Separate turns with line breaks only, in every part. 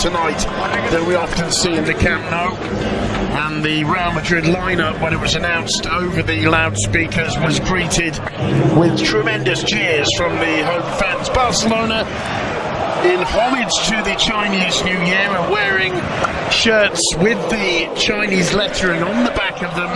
tonight than we often see in the Camp Nou. And the Real Madrid lineup, when it was announced over the loudspeakers, was greeted with tremendous cheers from the home fans. Barcelona, in homage to the Chinese New Year, are wearing shirts with the Chinese lettering on the back of them,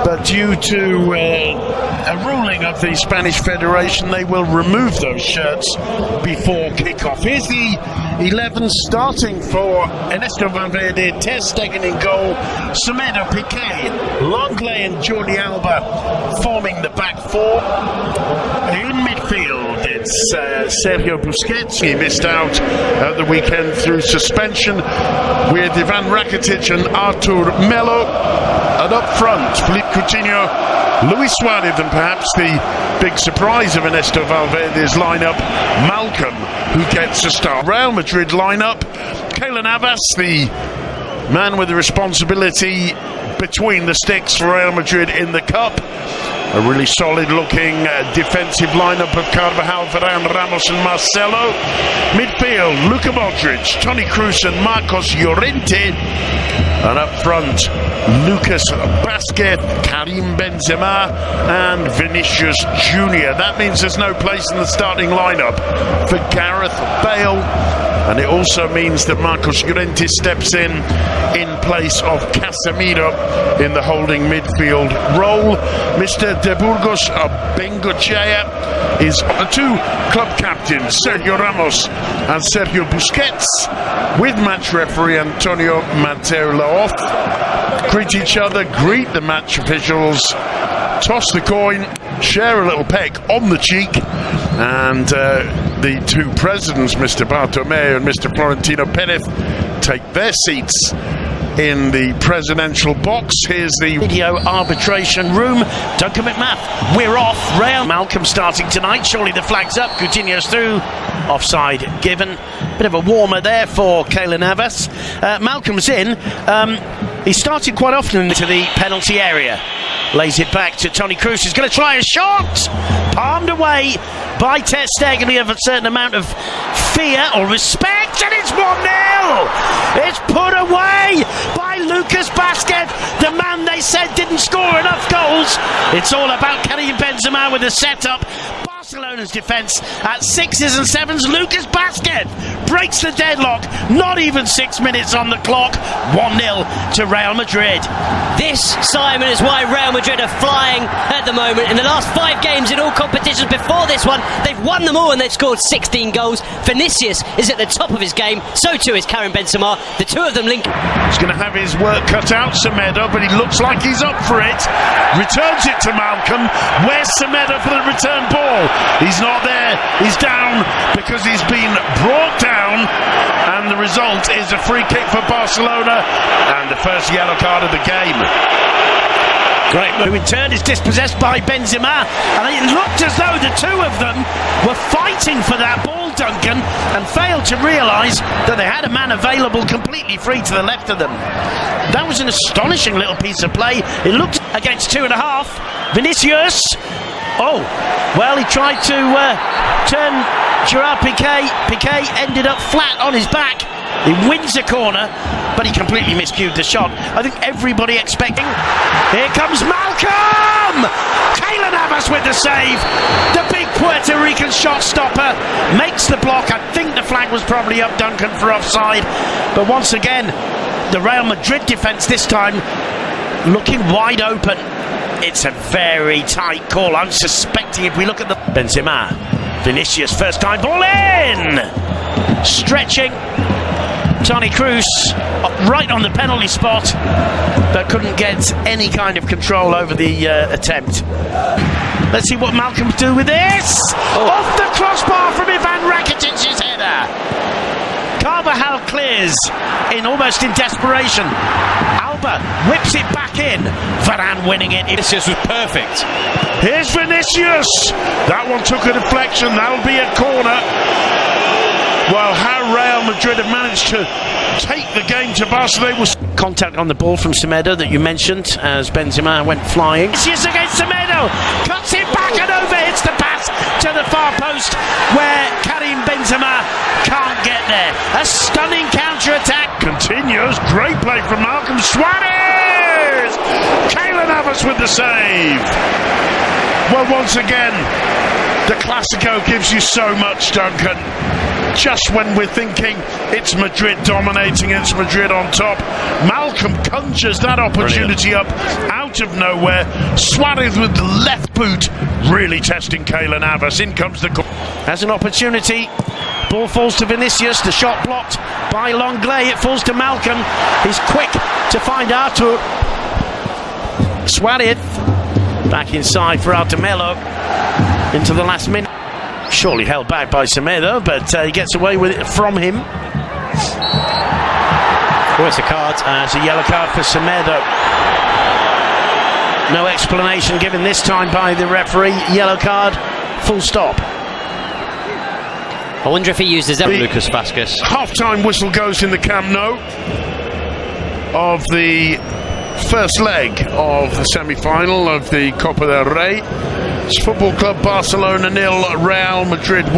but due to a ruling of the Spanish Federation, they will remove those shirts before kickoff. Here's the 11 starting for Ernesto Valverde, Ter Stegen in goal, Semedo, Piqué, Longley and Jordi Alba forming the back four. In midfield, it's Sergio Busquets. He missed out at the weekend through suspension, with Ivan Rakitic and Artur Melo. And up front, Philippe Coutinho, Luis Suarez, and perhaps the big surprise of Ernesto Valverde's lineup, Malcolm, who gets a start. Real Madrid lineup, Keylor Navas, the man with the responsibility between the sticks for Real Madrid in the Cup. A really solid looking defensive lineup of Carvajal, Varane, Ramos and Marcelo. Midfield, Luka Modric, Toni Kroos and Marcos Llorente. And up front, Lucas Vázquez, Karim Benzema and Vinicius Junior. That means there's no place in the starting lineup for Gareth Bale. And it also means that Marcos Llorente steps in place of Casemiro in the holding midfield role. Mr. De Burgos Bengochea is the two club captains, Sergio Ramos and Sergio Busquets, with match referee Antonio Manterola off. Greet each other, greet the match officials, toss the coin, share a little peck on the cheek, and the two presidents, Mr. Bartomeu and Mr. Florentino Perez, take their seats in the presidential box. Here's the video arbitration room. Duncan McMath, we're off. Real. Malcolm starting tonight. Surely the flag's up. Coutinho's through. Offside given. Bit of a warmer there for Keylor Navas. Malcolm's in. He started quite often into the penalty area. Lays it back to Toni Kroos, who's going to try a shot. Palmed away by Ter Stegen. We have a certain amount of fear or respect, and it's 1-0. It's put away by Lucas Vázquez, the man they said didn't score enough goals. It's all about Karim Benzema with the setup. Barcelona's defence at 6s and 7s. Lucas Vázquez breaks the deadlock. Not even 6 minutes on the clock. 1-0 to Real Madrid.
This, Simon, is why Real Madrid are flying at the moment. In the last 5 games in all competitions before this one, they've won them all and they've scored 16 goals. Vinicius is at the top of his game. So too is Karim Benzema. The two of them link.
He's going to have his work cut out, Semedo, but he looks like he's up for it. Returns it to Malcolm. Where's Semedo for the return ball? He's not there. He's down because he's been brought down, and the result is a free kick for Barcelona and the first yellow card of the game. Great move. Who in turn is dispossessed by Benzema, and it looked as though the two of them were fighting for that ball, Duncan, and failed to realise that they had a man available completely free to the left of them. That was an astonishing little piece of play. It looked against 2.5. Vinicius. Oh, well, he tried to turn Gerard Piqué. Piqué ended up flat on his back. He wins a corner, but he completely miscued the shot. I think everybody expecting. Here comes Malcolm! Keylor Navas with the save. The big Puerto Rican shot stopper makes the block. I think the flag was probably up, Duncan, for offside. But once again, the Real Madrid defence this time looking wide open. It's a very tight call. I'm suspecting if we look at the Benzema, Vinicius, first time ball in, stretching. Toni Kroos right on the penalty spot, but couldn't get any kind of control over the attempt. Let's see what Malcolm do with this. Off the crossbar from Ivan Rakitic's header. Carvajal clears in almost in desperation. Alba whips it back in. Varane winning it.
Vinicius was perfect.
Here's Vinicius. That one took a deflection. That'll be a corner. Well, how Real Madrid have managed to take the game to Barcelona was contact on the ball from Semedo that you mentioned as Benzema went flying. Vinicius against Semedo, cuts it back and over hits the pass to the far post where Karim Benzema
Benzema can't get there. A stunning counter-attack.
Continues. Great play from Malcolm Suarez. Keylor Navas with the save. Well, once again, the Clásico gives you so much, Duncan. Just when we're thinking it's Madrid dominating, it's Madrid on top, Malcolm conjures that opportunity up out of nowhere. Suarez with the left boot, really testing Keylor Navas. In comes the goal.
Has an opportunity. Ball falls to Vinicius. The shot blocked by Longley. It falls to Malcolm. He's quick to find Artur. Suarez back inside for Artemelo into the last minute. Surely held back by Semedo, but he gets away with it from him. Oh, it's a card. It's a yellow card for Semedo. No explanation given this time by the referee. Yellow card, full stop.
I wonder if he uses that. Lucas Vázquez.
Half-time whistle goes in the Camp Nou of the first leg of the semi-final of the Copa del Rey. It's Football Club Barcelona 0, Real Madrid 1.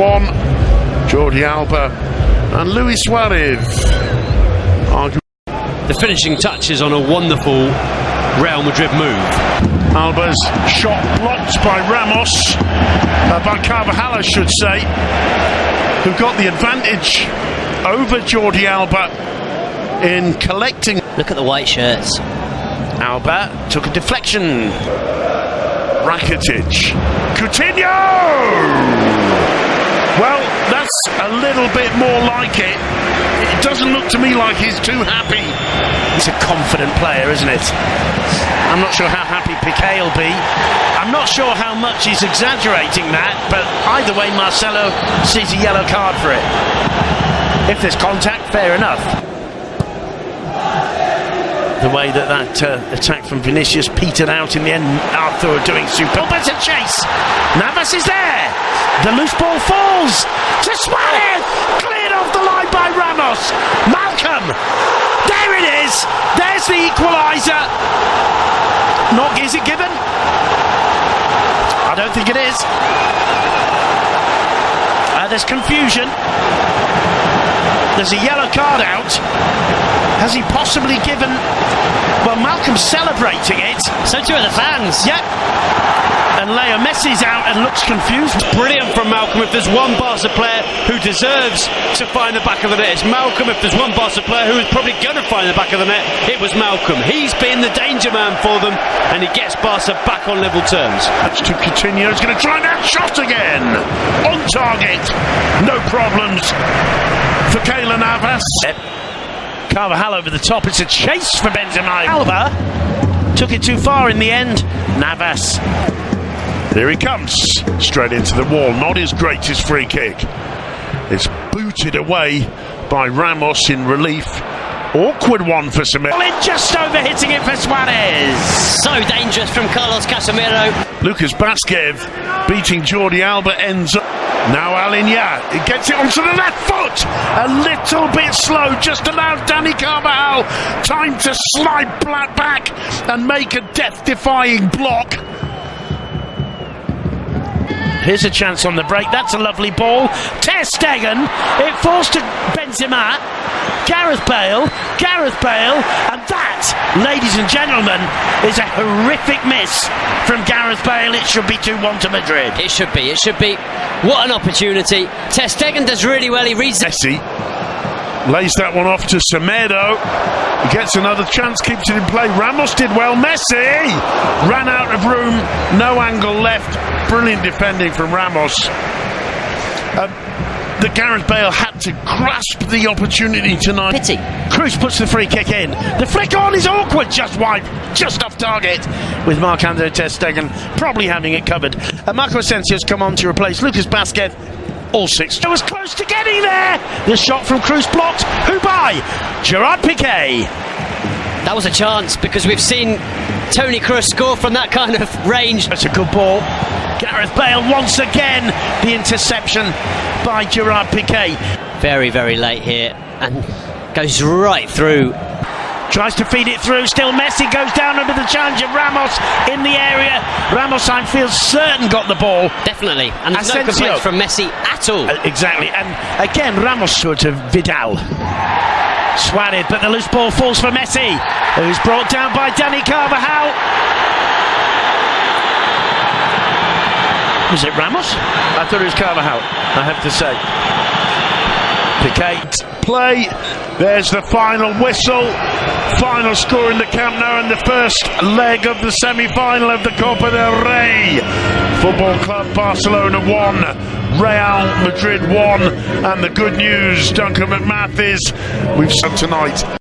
Jordi Alba and Luis Suarez.
The finishing touches on a wonderful Real Madrid move.
Alba's shot blocked by Ramos, by Carvajal I should say, who got the advantage over Jordi Alba in collecting.
Look at the white shirts.
Alba took a deflection.
Rakitic. Coutinho! Well, that's a little bit more like it. It doesn't look to me like he's too happy.
He's a confident player, isn't it? I'm not sure how happy Piqué will be. I'm not sure how much he's exaggerating that, but either way, Marcelo sees a yellow card for it. If there's contact, fair enough. The way that attack from Vinicius petered out in the end, Arthur doing superb. But it's a chase. Navas is there. The loose ball falls to Suarez. Cleared off the line by Ramos. Malcolm. There it is. There's the equaliser. Not, is it given? I don't think it is. There's confusion. There's a yellow card out. Has he possibly given... Well, Malcolm's celebrating it.
So too are the fans.
Yep. And Leo Messi's out and looks confused.
Brilliant from Malcolm. If there's one Barca player who deserves to find the back of the net, it's Malcolm. If there's one Barca player who is probably going to find the back of the net, it was Malcolm. He's been the danger man for them, and he gets Barca back on level terms.
That's to Coutinho. He's going to try that shot again. On target. No problems for Keylor Navas.
Carvajal over the top. It's a chase for Benzema. Alba took it too far in the end. Navas.
Here he comes. Straight into the wall. Not his greatest free kick. It's booted away by Ramos in relief. Awkward one for Semedo.
Just over hitting it for Suarez.
So dangerous from Carlos Casemiro.
Lucas Vázquez beating Jordi Alba ends up. Now Alinya, it gets it onto the left foot. A little bit slow, just allows Dani Carvajal time to slide back and make a death-defying block.
Here's a chance on the break. That's a lovely ball. Ter Stegen. It falls to Benzema. Gareth Bale, and that, ladies and gentlemen, is a horrific miss from Gareth Bale. It should be 2-1 to Madrid.
It should be. What an opportunity. Ter Stegen does really well. He reads it.
Messi lays that one off to Semedo. He gets another chance, keeps it in play. Ramos did well. Messi ran out of room, no angle left. Brilliant defending from Ramos. The Gareth Bale had to grasp the opportunity tonight.
Pity.
Cruz puts the free kick in. The flick on is awkward, just wide, just off target, with Marc-Andre Ter Stegen probably having it covered. Marco Asensio's come on to replace Lucas Vázquez. All six. It was close to getting there. The shot from Cruz blocked. Who by? Gerard Piqué.
That was a chance, because we've seen Toni Kroos score from that kind of range.
That's a good ball. Gareth Bale once again. The interception by Gerard Piqué.
Very, very late here, and goes right through
tries to feed it through, still Messi goes down under the challenge of Ramos in the area. Ramos, I feel certain, got the ball.
Definitely, and there's no
Asensio.
complaints from Messi at all.
Exactly, and again Ramos sort of Vidal. Swatted, but the loose ball falls for Messi, who's brought down by Dani Carvajal. Was it Ramos? I thought it was Carvajal, I have to say. Piqué.
Play. There's the final whistle. Final score in the Camp Nou and the first leg of the semi-final of the Copa del Rey. Football Club Barcelona 1, Real Madrid 1, and the good news, Duncan McMath, is we've seen tonight.